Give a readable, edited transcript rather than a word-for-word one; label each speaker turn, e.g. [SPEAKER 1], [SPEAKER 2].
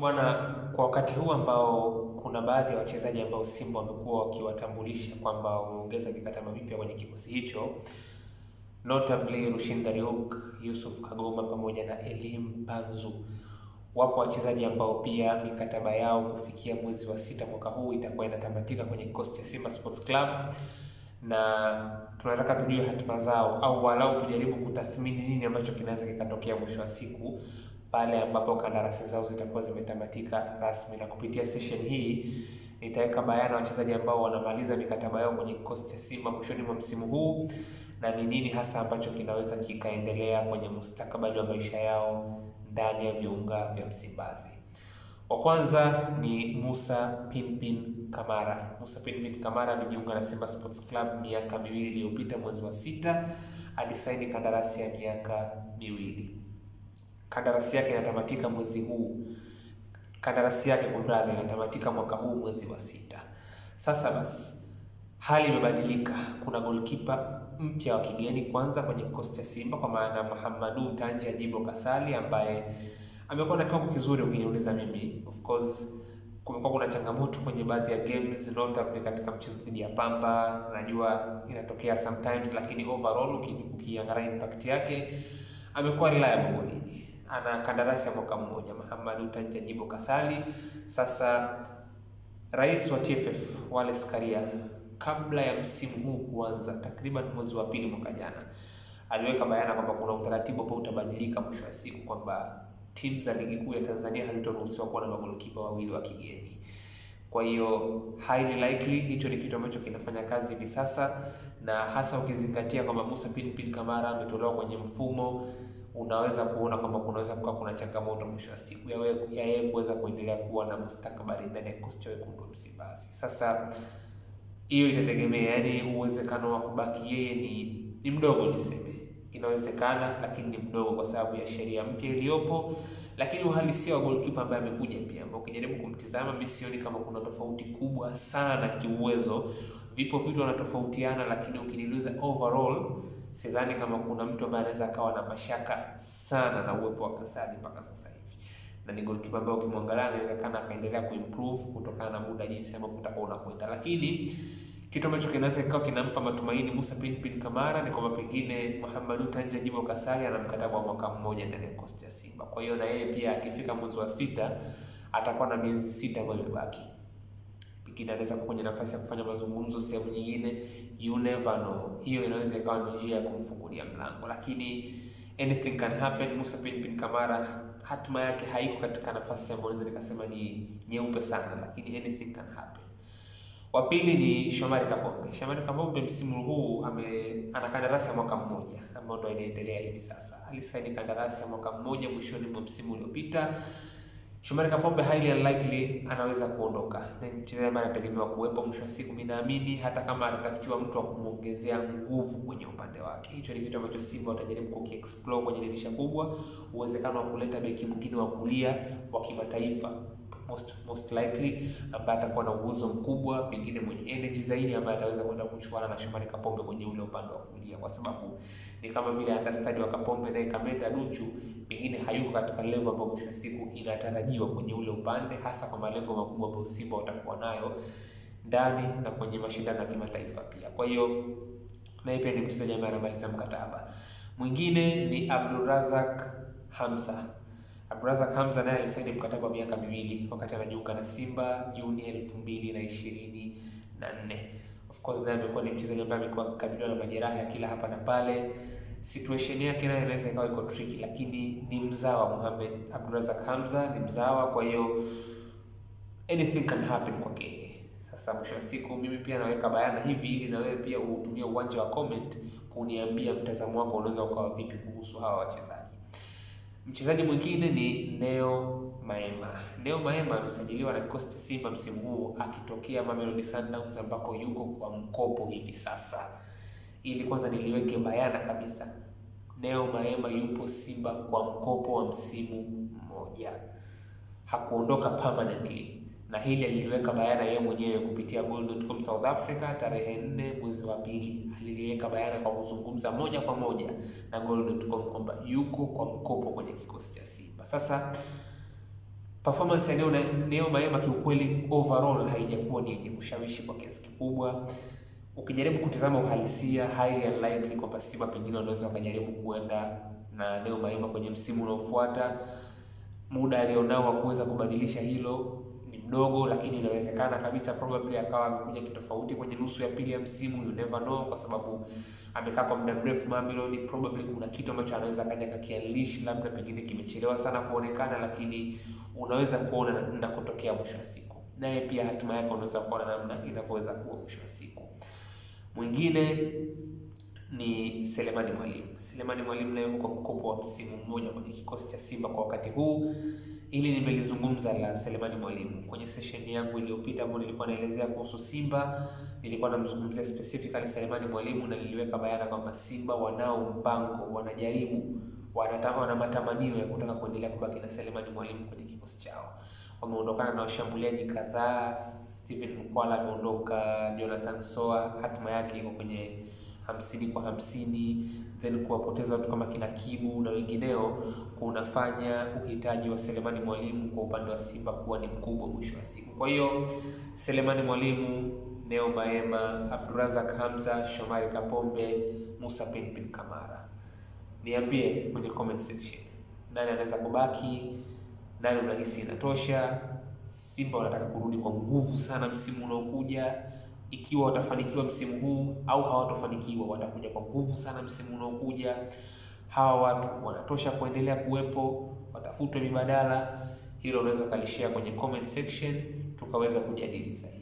[SPEAKER 1] Bwana, kwa wakati huu ambao kuna baadhi ya wachezaji ambao Simba wamekuwa wakiwatambulisha kwamba wameongeza mikataba mipya kwenye kikosi hicho, notably Rushin Dariuq, Yusuf Kagoma pamoja na Elim Panzu. Wapo wachezaji ambao pia mikataba yao kufikia mwezi wa 6 mwaka huu itakuwa inatamatika kwenye kikosi cha Simba Sports Club, na tunataka tujue hatima zao au walau tujaribu kutathmini nini ambacho kinaweza kikatokea mwisho wa siku pale ambapo kandarasi zao zitakuwa zimetamatika rasmi. Na kupitia session hii nitaweka bayana wachezaji ambao wanamaliza mikataba yao kwenye kikosi cha Simba mwishoni mwa msimu huu na ni nini hasa ambacho kinaweza kikaendelea kwenye mustakabali wa maisha yao ndani ya viunga vya Msimbazi. Wa kwanza ni Musa Pinpin Kamara. Musa Pinpin Kamara alijiunga na Simba Sports Club miaka miwili iliyopita mwezi wa 6, alisaini kandarasi ya miaka miwili. Kandarasi yake inatamatika mwezi huu. Kandarasi yake kumradhi inatamatika mwaka huu mwezi wa 6. Sasa basi hali imebadilika. Kuna goalkeeper mpya wa kigeni kwanza kwenye kikosi cha Simba kwa maana Mahamadou Tanja Jibo Kasali ambaye amekuwa na kiwango kizuri ukiniuliza mimi. Of course kumekuwa kuna changamoto kwenye baadhi ya games, notably katika mchezo dhidi ya Pamba. Najua inatokea sometimes, lakini overall ukiangalia impact yake amekuwa reliable golini. Ana kandarasi ya mwaka mmoja Mahamadou Tanja Jibo Kasali. Sasa rais wa TFF Wallace Karia kabla ya msimu huu kuanza takriban mwezi wa 2 mwaka jana aliweka bayana kwamba kuna utaratibu ambao utabadilika mwisho wa siku kwamba timu za ligi kuu ya Tanzania hazitoruhusiwa kuwa na magolikipa wawili wa kigeni. Kwa hiyo highly likely hicho ni kitu ambacho kinafanya kazi hivi sasa, na hasa ukizingatia kwamba Musa Pinpin Kamara ametolewa kwenye mfumo, unaweza kuona kwamba kunaweza kuwa kuna changamoto mwisho wa siku ya yeye kuweza kuendelea kuwa na mustakabali ndani ya kikosi cha wekundu wa Msimbazi. Sasa hiyo itategemea, yani uwezekano wa kubaki yeye ni mdogo niseme. Inawezekana lakini ni mdogo kwa sababu ya sheria mpya iliyopo, lakini uhalisia wa goalkeeper ambaye amekuja pia ambao ukijaribu kumtizama mimi sioni kama kuna tofauti kubwa sana kiuwezo. Vipo vitu wanatofautiana, lakini ukiniuliza overall sidhani kama kuna mtu ambaye anaweza akawa na mashaka sana na uwepo wa Kasali mpaka sasa hivi. Na ni goalkeeper ambaye ukimwangalia inawezekana akaendelea kuimprove kutokana na muda jinsi ambavyo utakuwa unakwenda. Lakini kitu ambacho kinaweza kikao kinampa matumaini Musa Pinpin Kamara ni kwamba pengine Mahamadou Tanja Jibo Kasali ana mkataba wa mwaka mmoja ndani ya kikosi cha Simba. Kwa hiyo na yeye pia akifika mwezi wa 6 atakuwa na miezi 6 ambayo imebaki. Pengine anaweza kwenye nafasi ya kufanya mazungumzo sehemu nyingine, you never know. Hiyo inaweza ikawa ni njia ya kumfungulia mlango, lakini anything can happen. Musa Pinpin Kamara hatima yake haiko katika nafasi ambayo naweza nikasema ni nyeupe sana, lakini anything can happen. Wa pili ni Shomari Kapombe. Shomari Kapombe msimu huu ana kandarasi ya mwaka mmoja ambayo ndio inaendelea hivi sasa. Alisaini kandarasi ya mwaka mmoja mwishoni mwa msimu uliopita. Shomari Kapombe highly unlikely anaweza kuondoka. Na mchezaji ambaye anategemewa kuwepo mwisho wa siku, mimi naamini hata kama atafutiwa mtu wa kumuongezea nguvu kwenye upande wake. Hicho ni kitu ambacho Simba watajaribu kukiexplore kwenye dirisha kubwa, uwezekano wa kuleta beki mwingine wa kulia wa kimataifa. Most likely ambaye atakuwa na uwezo mkubwa, pengine mwenye energy zaidi, ambaye ataweza kwenda kuchuana na Shomari Kapombe kwenye ule upande wa kulia, kwa sababu ni kama vile understudy wa Kapombe naye Kameta Duchu pengine hayuko katika level ambayo mwisho siku inatarajiwa kwenye ule upande, hasa kwa malengo makubwa ambayo Simba watakuwa nayo ndani na kwenye mashindano ya kimataifa pia. Kwa hiyo naye pia ni mchezaji ambaye anamaliza mkataba. Mwingine ni Abdulrazak Hamza. Abdulrazak Hamza naye alisaini mkataba wa miaka miwili wakati anajiunga na Simba Juni 2024. Of course naye amekuwa ni mchezaji ambaye amekuwa akikabiliwa na majeraha ya kila hapa na pale. Situation yake nayo inaweza ikawa iko tricky, lakini ni mzawa. Mohamed Abdulrazak Hamza ni mzawa, kwa hiyo anything can happen kwake. Sasa mwisho wa siku mimi pia naweka bayana hivi ili na wewe pia utumie uwanja wa comment kuniambia mtazamo wako unaweza ukawa vipi kuhusu hawa wachezaji. Mchezaji mwingine ni Neo Maema. Neo Maema amesajiliwa na kikosi cha Simba msimu huu akitokea Mamelodi Sundowns ambako yuko kwa mkopo hivi sasa. Ili kwanza niliweke bayana kabisa, Neo Maema yupo Simba kwa mkopo wa msimu mmoja, hakuondoka permanently, na hili aliliweka bayana yeye mwenyewe kupitia Goal.com South Africa tarehe 4 mwezi wa 2. Aliliweka bayana kwa kuzungumza moja kwa moja na Goal.com kwamba yuko kwa mkopo kwenye kikosi cha Simba. Sasa Performance ya Neo Maema kiukweli overall haijakuwa ni yenye kushawishi kwa kiasi kikubwa. Ukijaribu kutizama uhalisia, highly unlikely kwamba Simba pengine wanaweza wakajaribu kuenda na Neo Maema kwenye msimu unaofuata. Muda alionao wa kuweza kubadilisha hilo ni mdogo, lakini inawezekana kabisa probably akawa amekuja kitofauti kwenye nusu ya pili ya msimu, you never know, kwa sababu amekaa kwa muda mrefu Mamelodi. Probably kuna kitu ambacho anaweza kaja kakiunleash, labda pengine kimechelewa sana kuonekana, lakini unaweza kuona na kutokea mwisho wa siku. Naye pia hatima yake unaweza kuona namna inavyoweza kuwa mwisho wa siku. Mwingine ni Selemani Mwalimu. Selemani Mwalimu naye yuko mkopo wa msimu mmoja kwenye kikosi cha Simba kwa wakati huu. Ili nimelizungumza la Selemani Mwalimu kwenye session yangu iliyopita ambapo nilikuwa naelezea kuhusu Simba. Nilikuwa namzungumzia specifically Selemani Mwalimu na niliweka bayana kwamba Simba wanao mpango, wanajaribu, wana matamanio ya kutaka kuendelea kubaki na Selemani Mwalimu kwenye kikosi chao. Wameondokana na washambuliaji kadhaa. Steven Mkwala ameondoka, Jonathan Soa hatima yake iko kwenye 50-50, then kuwapoteza watu kama kina Kibu na wengineo kunafanya uhitaji wa Selemani Mwalimu kwa upande wa Simba kuwa ni mkubwa mwisho wa siku. Kwa hiyo Selemani Mwalimu, Neo Maema, Abdurazak Hamza, Shomari Kapombe, Musa Pinpin Kamara. Niambie kwenye comment section, nani anaweza kubaki? Nani unahisi inatosha? Simba wanataka kurudi kwa nguvu sana msimu unaokuja. Ikiwa watafanikiwa msimu huu au hawatofanikiwa, watakuja kwa nguvu sana msimu unaokuja. Hawa watu wanatosha kuendelea kuwepo, watafutwe mibadala? Hilo unaweza kalishare kwenye comment section tukaweza kujadili zaidi.